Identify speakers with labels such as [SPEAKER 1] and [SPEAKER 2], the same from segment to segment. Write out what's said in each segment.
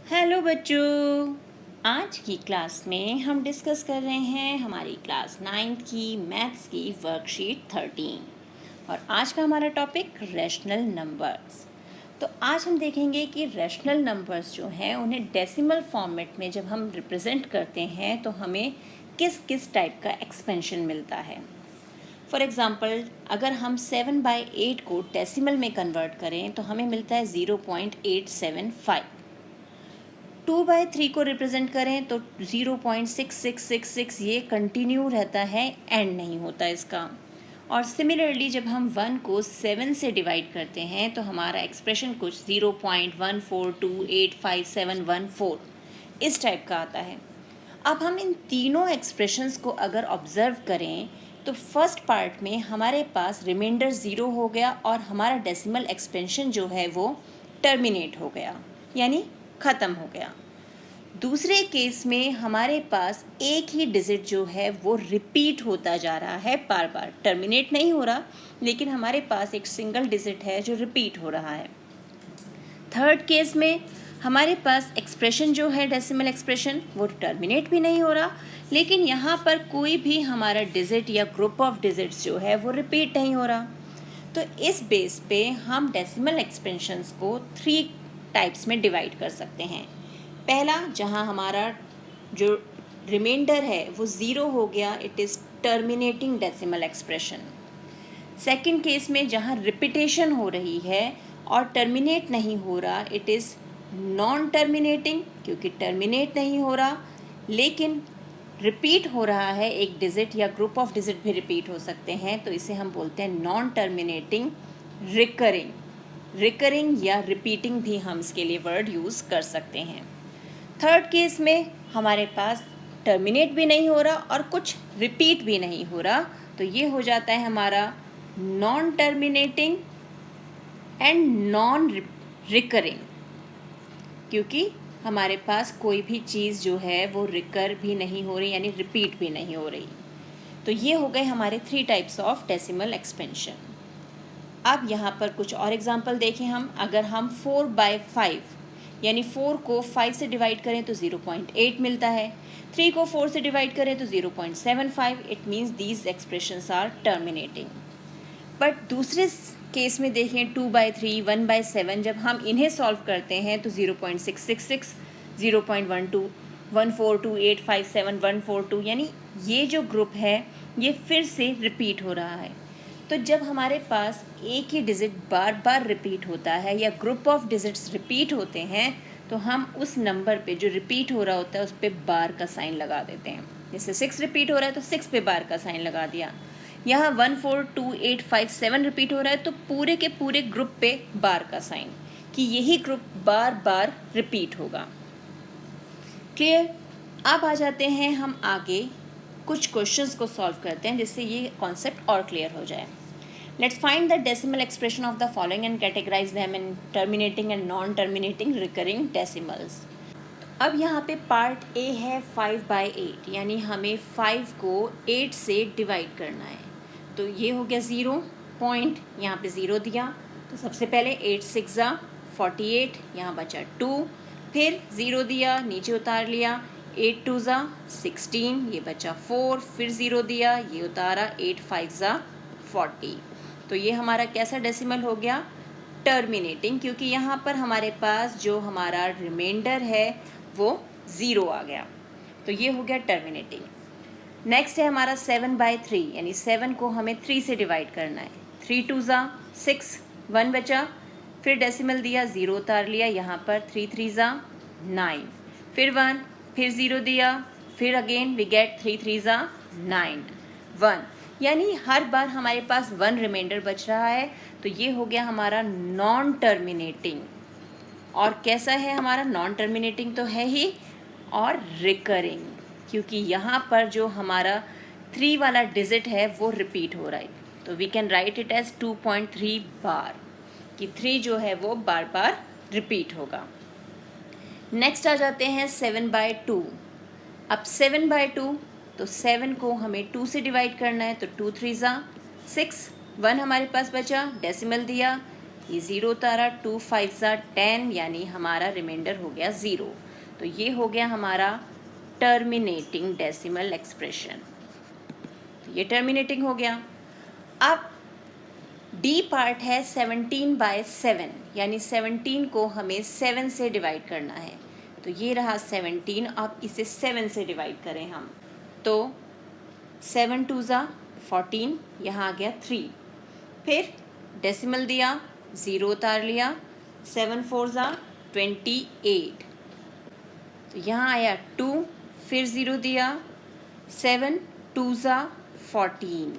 [SPEAKER 1] Hello बच्चों, आज की क्लास में हम डिस्कस कर रहे हैं हमारी क्लास 9th की मैथ्स की वर्कशीट 13 और आज का हमारा टॉपिक रैशनल नंबर्स। तो आज हम देखेंगे कि रैशनल नंबर्स जो हैं उन्हें डेसिमल फॉर्मेट में जब हम रिप्रेजेंट करते हैं तो हमें किस किस टाइप का एक्सपेंशन मिलता है। फॉर एग्ज़ाम्पल, अगर हम 7/8 को डेसिमल में कन्वर्ट करें तो हमें मिलता है 0.875। 2/3 को रिप्रेजेंट करें तो 0.6666, ये कंटिन्यू रहता है, एंड नहीं होता इसका। और सिमिलरली जब हम 1 को 7 से डिवाइड करते हैं तो हमारा एक्सप्रेशन कुछ 0.14285714 इस टाइप का आता है। अब हम इन तीनों एक्सप्रेशंस को अगर ऑब्जर्व करें तो फर्स्ट पार्ट में हमारे पास रिमाइंडर 0 हो गया और हमारा डेसिमल एक्सपेंशन जो है वो टर्मिनेट हो गया, यानी ख़त्म हो गया। दूसरे केस में हमारे पास एक ही डिजिट जो है वो रिपीट होता जा रहा है, बार बार टर्मिनेट नहीं हो रहा, लेकिन हमारे पास एक सिंगल डिजिट है जो रिपीट हो रहा है। थर्ड केस में हमारे पास एक्सप्रेशन जो है डेसिमल एक्सप्रेशन वो टर्मिनेट भी नहीं हो रहा, लेकिन यहाँ पर कोई भी हमारा डिजिट या ग्रुप ऑफ डिजिट्स जो है वो रिपीट नहीं हो रहा। तो इस बेस पे हम डेसिमल एक्सपेंशंस को 3 टाइप्स में डिवाइड कर सकते हैं। पहला, जहाँ हमारा जो रिमाइंडर है वो 0 हो गया, it is terminating decimal expression. Second case में जहाँ रिपीटेशन हो रही है और टर्मिनेट नहीं हो रहा, इट इज़ नॉन टर्मिनेटिंग, क्योंकि टर्मिनेट नहीं हो रहा लेकिन रिपीट हो रहा है, एक डिजिट या ग्रुप ऑफ डिजिट भी रिपीट हो सकते हैं, तो इसे हम बोलते हैं नॉन टर्मिनेटिंग रिकरिंग या रिपीटिंग भी हम इसके लिए वर्ड यूज़ कर सकते हैं। थर्ड केस में हमारे पास टर्मिनेट भी नहीं हो रहा और कुछ रिपीट भी नहीं हो रहा, तो ये हो जाता है हमारा non terminating and non recurring, क्योंकि हमारे पास कोई भी चीज़ जो है वो रिकर भी नहीं हो रही, यानी रिपीट भी नहीं हो रही। तो ये हो गए हमारे 3 टाइप्स ऑफ डेसिमल एक्सपेंशन। अब यहाँ पर कुछ और एग्जांपल देखें हम। अगर हम 4/5 यानी 4 को 5 से डिवाइड करें तो 0.8 मिलता है, 3 को 4 से डिवाइड करें तो 0.75, it means these expressions are terminating. But दूसरे केस में देखें 2/3, 1/7, जब हम इन्हें सॉल्व करते हैं तो 0.666, 0.12, 1428571 142, यानी ये जो ग्रुप है ये फिर से रिपीट हो रहा है। तो जब हमारे पास एक ही डिजिट बार बार रिपीट होता है या ग्रुप ऑफ डिजिट्स रिपीट होते हैं तो हम उस नंबर पे जो रिपीट हो रहा होता है उस पर बार का साइन लगा देते हैं। जैसे 6 रिपीट हो रहा है तो 6 पे बार का साइन लगा दिया। यहाँ 1428571 रिपीट हो रहा है तो पूरे के पूरे ग्रुप पे बार का साइन, कि यही ग्रुप बार बार रिपीट होगा। क्लियर? अब आ जाते हैं हम आगे कुछ क्वेश्चंस को सॉल्व करते हैं जिससे ये कॉन्सेप्ट और क्लियर हो जाए। Let's find the decimal expression of the following and categorize them in terminating and non terminating recurring decimals. अब यहाँ पे पार्ट ए है 5/8, यानी हमें 5 को 8 से डिवाइड करना है। तो ये हो गया 0 पॉइंट, यहाँ पे 0 दिया, तो सबसे पहले 8 6 48, यहाँ बचा 2, फिर 0 दिया, नीचे उतार लिया, 8 2 16, ये बचा 4, फिर 0 दिया, ये उतारा, 8 5 40। तो ये हमारा कैसा डेसिमल हो गया? टर्मिनेटिंग, क्योंकि यहाँ पर हमारे पास जो हमारा रिमाइंडर है वो 0 आ गया, तो ये हो गया टर्मिनेटिंग। नेक्स्ट है हमारा 7/3, यानी 7 को हमें 3 से डिवाइड करना है। 3 2 6, 1 बचा, फिर डेसिमल दिया, 0 उतार लिया, यहाँ पर 3 3 9, फिर 1, फिर 0 दिया, फिर अगेन वी गेट 3 3 9 1, यानी हर बार हमारे पास 1 रिमाइंडर बच रहा है, तो ये हो गया हमारा नॉन टर्मिनेटिंग। और कैसा है हमारा? नॉन टर्मिनेटिंग तो है ही, और रिकरिंग, क्योंकि यहाँ पर जो हमारा 3 वाला डिजिट है वो रिपीट हो रहा है, तो we can write it as 2.3 bar, कि 3 जो है वो बार बार रिपीट होगा। नेक्स्ट आ जाते हैं 7/2। अब 7/2, तो 7 को हमें 2 से डिवाइड करना है, तो 2 3 6, 1 हमारे पास बचा, डेसिमल दिया, ये 0 उतारा, 2 5 10, यानी हमारा रिमाइंडर हो गया 0। तो ये हो गया हमारा टर्मिनेटिंग डेसिमल एक्सप्रेशन। तो ये टर्मिनेटिंग हो गया। अब डी पार्ट है 17/7, यानी 17 को हमें 7 से डिवाइड करना है। तो ये रहा 17, अब इसे 7 से डिवाइड करें हम, तो 7 2 14, यहाँ आ गया 3। फिर डेसिमल दिया, 0 उतार लिया, 7 4 28, तो यहाँ आया 2, फिर 0 दिया, 7 2 14,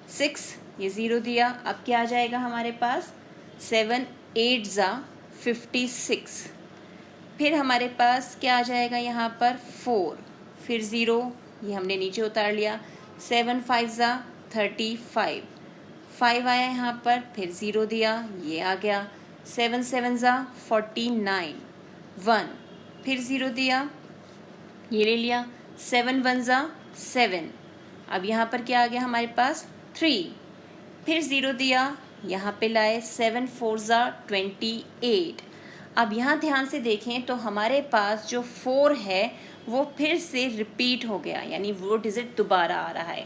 [SPEAKER 1] 6, ये 0 दिया। अब क्या आ जाएगा हमारे पास, 7 8 56। फिर हमारे पास क्या आ जाएगा यहाँ पर, 4, फिर 0, ये हमने नीचे उतार लिया, 7 5 35, 5 आया यहाँ पर, फिर 0 दिया, ये आ गया, 7 7 49, 1, फिर 0 दिया, ये ले लिया, 7 1 7। अब यहाँ पर क्या आ गया हमारे पास, 3, फिर 0 दिया, यहाँ पे लाए, 7 4 28। अब यहाँ ध्यान से देखें तो हमारे पास जो 4 है वो फिर से रिपीट हो गया, यानी वो डिजिट दोबारा आ रहा है,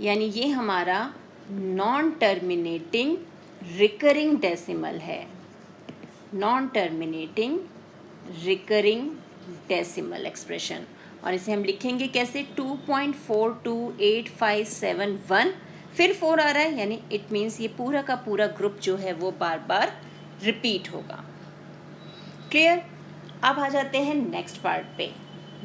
[SPEAKER 1] यानी ये हमारा नॉन टर्मिनेटिंग रिकरिंग डेसिमल है, non terminating recurring decimal expression. और इसे हम लिखेंगे कैसे, 2.428571, फिर 4 आ रहा है, यानी इट मीन्स ये पूरा का पूरा ग्रुप जो है वो बार बार रिपीट होगा। क्लियर। अब आ जाते हैं नेक्स्ट पार्ट पे।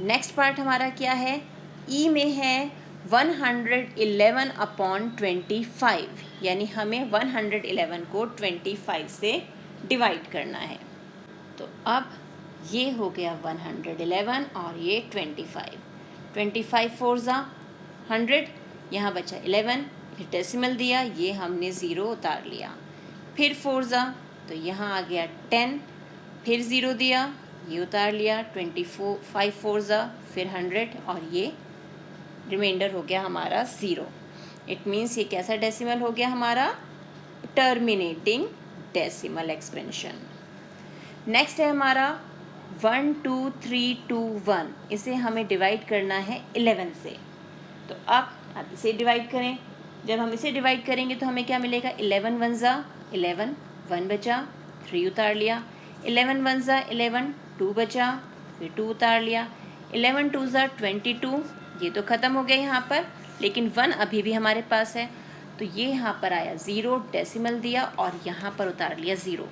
[SPEAKER 1] नेक्स्ट पार्ट हमारा क्या है, ई में है 111/25, यानी हमें 111 को 25 से डिवाइड करना है। तो अब ये हो गया 111 और ये 25, 25 4 100, यहाँ बचा 11, फिर डेसिमल दिया, ये हमने 0 उतार लिया, फिर 4 तो यहाँ आ गया 10, फिर 0 दिया, ये उतार लिया, 24 5 4 फिर 100, और ये रिमाइंडर हो गया हमारा 0। इट मीन्स ये कैसा डेसिमल हो गया हमारा, टर्मिनेटिंग डेसिमल एक्सपेंशन। नेक्स्ट है हमारा 12321, इसे हमें डिवाइड करना है 11 से। तो अब इसे डिवाइड करें, जब हम इसे डिवाइड करेंगे तो हमें क्या मिलेगा, 11 1 11, 1 बचा, 3 उतार लिया, 11 1 11, 2 बचा, फिर 2 उतार लिया, 11 2 22, ये तो ख़त्म हो गया यहाँ पर, लेकिन 1 अभी भी हमारे पास है, तो ये यहाँ पर आया 0, डेसिमल दिया और यहाँ पर उतार लिया 0।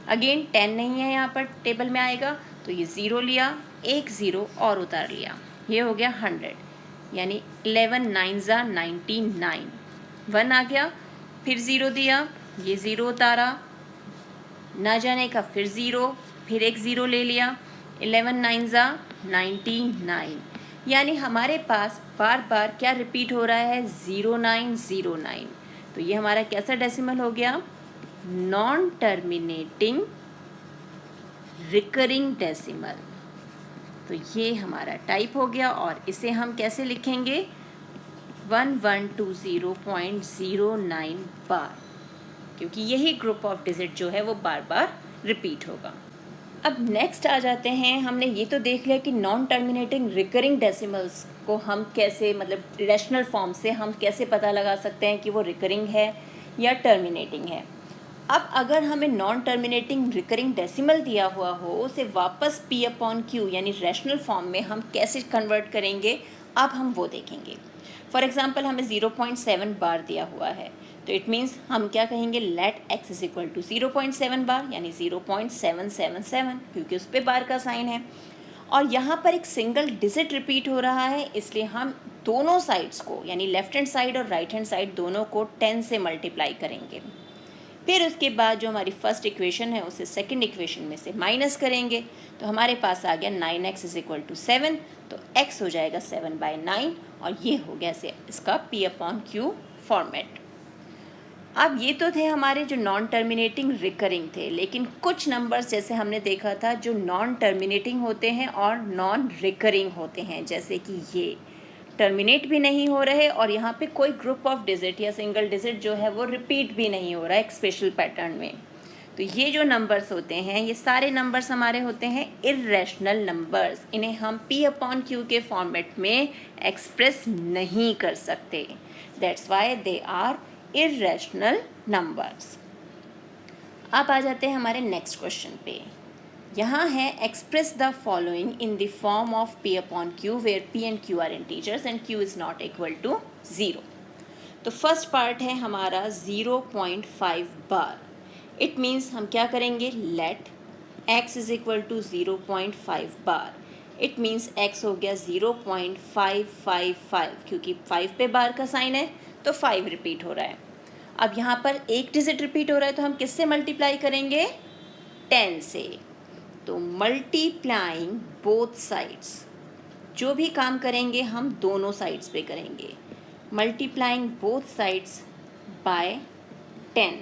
[SPEAKER 1] अगेन 10 नहीं है यहाँ पर टेबल में आएगा, तो ये 0 लिया, एक 0 और उतार लिया, ये हो गया 100, यानी 11 9 99, 1 आ गया, फिर 0 दिया, ये 0 उतारा, ना जाने का फिर 0, फिर एक 0 ले लिया, 11 9 99, यानी हमारे पास बार बार क्या रिपीट हो रहा है, 0909। तो ये हमारा कैसा डेसिमल हो गया, नॉन टर्मिनेटिंग रिकरिंग डेसिमल। तो ये हमारा टाइप हो गया, और इसे हम कैसे लिखेंगे, 1120.09 बार, क्योंकि यही ग्रुप ऑफ डिजिट जो है वो बार बार रिपीट होगा। अब नेक्स्ट आ जाते हैं, हमने ये तो देख लिया कि नॉन टर्मिनेटिंग रिकरिंग डेसिमल्स को हम कैसे, मतलब रैशनल फॉर्म से हम कैसे पता लगा सकते हैं कि वो रिकरिंग है या टर्मिनेटिंग है। अब अगर हमें नॉन टर्मिनेटिंग रिकरिंग डेसिमल दिया हुआ हो, उसे वापस P/Q यानी रैशनल फॉर्म में हम कैसे कन्वर्ट करेंगे, अब हम वो देखेंगे। फॉर एग्जांपल हमें 0.7 बार दिया हुआ है, तो इट मीन्स हम क्या कहेंगे, let x is equal to 0.7 bar, यानी 0.777, क्योंकि उस पर बार का साइन है, और यहाँ पर एक सिंगल डिजिट रिपीट हो रहा है, इसलिए हम दोनों साइड्स को, यानी लेफ्ट हैंड साइड और राइट हैंड साइड दोनों को 10 से मल्टीप्लाई करेंगे। फिर उसके बाद जो हमारी फर्स्ट इक्वेशन है उसे सेकंड इक्वेशन में से माइनस करेंगे, तो हमारे पास आ गया 9x इज इक्वल टू 7, तो x हो जाएगा 7/9, और ये हो गया से इसका P/Q फॉर्मेट। अब ये तो थे हमारे जो नॉन टर्मिनेटिंग रिकरिंग थे, लेकिन कुछ नंबर्स जैसे हमने देखा था जो नॉन टर्मिनेटिंग होते हैं और नॉन रिकरिंग होते हैं, जैसे कि ये टर्मिनेट भी नहीं हो रहे और यहाँ पे कोई ग्रुप ऑफ डिजिट या सिंगल डिजिट जो है वो रिपीट भी नहीं हो रहा है एक स्पेशल पैटर्न में। तो ये जो नंबर्स होते हैं ये सारे नंबर्स हमारे होते हैं इर्रेशनल नंबर्स, इन्हें हम P/Q के फॉर्मेट में एक्सप्रेस नहीं कर सकते, that's why they are irrational numbers. अब आ जाते हैं हमारे नेक्स्ट क्वेश्चन पे। यहाँ है express the following in the form of P/Q where P and Q are integers and Q is not equal to 0। तो फर्स्ट पार्ट है हमारा 0.5 बार। इट मीन्स हम क्या करेंगे, let x is equal to 0.5 bar. It means x हो गया 0.555, क्योंकि 5 पे बार का साइन है तो 5 रिपीट हो रहा है। अब यहाँ पर एक डिजिट रिपीट हो रहा है तो हम किससे मल्टीप्लाई करेंगे, 10 से। तो मल्टीप्लाइंग बोथ साइड्स, जो भी काम करेंगे हम दोनों साइड्स पे करेंगे। मल्टीप्लाइंग बोथ साइड्स बाय 10,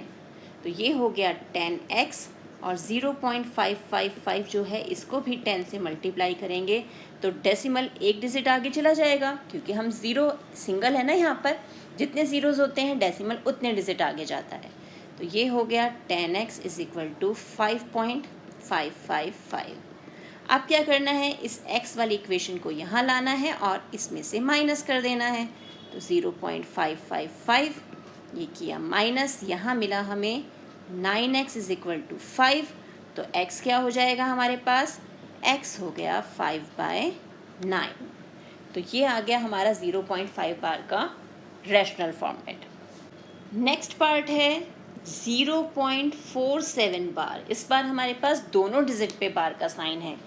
[SPEAKER 1] तो ये हो गया 10x, और 0.555 जो है इसको भी 10 से मल्टीप्लाई करेंगे तो डेसिमल एक डिजिट आगे चला जाएगा, क्योंकि हम ज़ीरो सिंगल है ना, यहाँ पर जितने ज़ीरोज़ होते हैं डेसिमल उतने डिजिट आगे जाता है। तो ये हो गया 10x इज इक्वल टू 5.555। अब क्या करना है, इस x वाली इक्वेशन को यहाँ लाना है और इसमें से माइनस कर देना है। तो 0.555 ये किया माइनस, यहाँ मिला हमें 9x इज इक्वल टू 5। तो x क्या हो जाएगा हमारे पास, x हो गया 5/9। तो ये आ गया हमारा 0.5 बार का रैशनल फॉर्मेट। नेक्स्ट पार्ट है 0.47 बार। इस बार हमारे पास दोनों डिजिट पे बार का साइन है।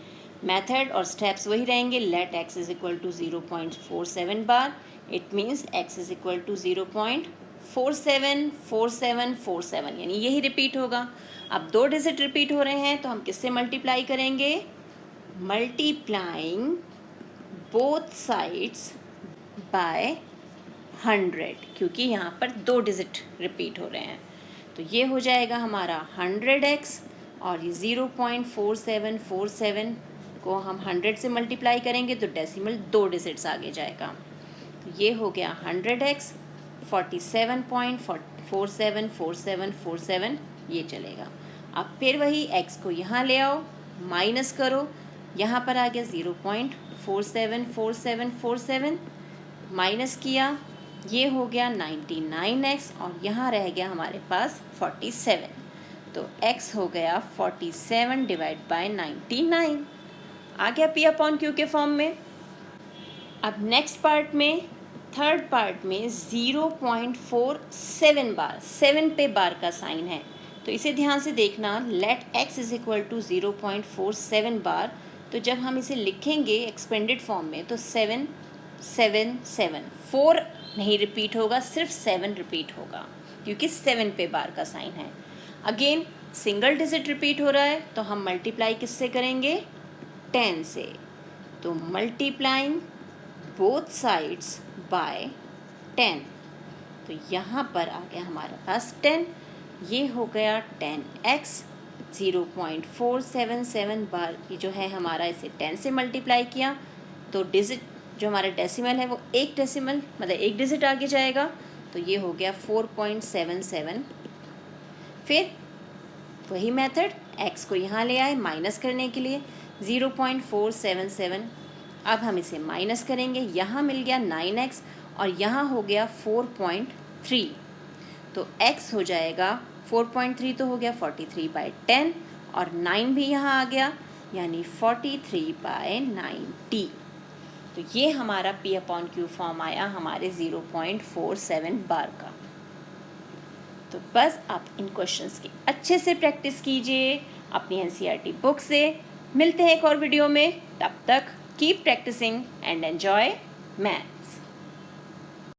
[SPEAKER 1] मेथड और स्टेप्स वही रहेंगे, let x is equal to 0.47 bar. It means x is equal to 0.474747, यानी यही रिपीट होगा। अब दो डिजिट रिपीट हो रहे हैं तो हम किससे मल्टीप्लाई करेंगे, मल्टीप्लाइंग बोथ साइड्स बाय 100, क्योंकि यहाँ पर दो डिजिट रिपीट हो रहे हैं। तो ये हो जाएगा हमारा 100x, और ये 0.4747 को हम 100 से मल्टीप्लाई करेंगे तो डेसिमल दो डिजिट्स आगे जाएगा। तो ये हो गया 100x, 47.474747 ये चलेगा। अब फिर वही x को यहाँ ले आओ, माइनस करो, यहाँ पर आ गया 0.474747, माइनस किया, ये हो गया 99x, और यहाँ रह गया हमारे पास 47। तो x हो गया 47 डिवाइड बाय 99, आ गया P/Q के फॉर्म में। अब नेक्स्ट पार्ट में, थर्ड पार्ट में 0.47 बार, 7 पे बार का साइन है, तो इसे ध्यान से देखना। Let x is equal to 0.47 bar, तो जब हम इसे लिखेंगे एक्सपेंडेड फॉर्म में तो 7 7 7, 4 नहीं रिपीट होगा, सिर्फ 7 रिपीट होगा, क्योंकि 7 पे बार का साइन है। अगेन सिंगल डिजिट रिपीट हो रहा है तो हम मल्टीप्लाई किससे करेंगे, 10 से। तो मल्टीप्लाइंग बोथ साइड्स बाय 10, तो यहाँ पर आ गया हमारे पास 10, ये हो गया 10x। 0.477 बार ये जो है हमारा, इसे 10 से मल्टीप्लाई किया तो डिजिट जो हमारा डेसिमल है वो एक डेसिमल मतलब एक डिजिट आगे जाएगा, तो ये हो गया 4.77। फिर वही मेथड, x को यहाँ ले आए माइनस करने के लिए 0.477। अब हम इसे माइनस करेंगे, यहाँ मिल गया 9x और यहाँ हो गया 4.3, तो x हो जाएगा 4.3 तो हो गया 43/10, और 9 भी यहाँ आ गया यानी 43/90। तो ये हमारा P/Q फॉर्म आया हमारे 0.47 बार का। तो बस आप इन क्वेश्चंस की अच्छे से प्रैक्टिस कीजिए अपनी NCERT बुक से। मिलते हैं एक और वीडियो में, तब तक keep practising and enjoy math.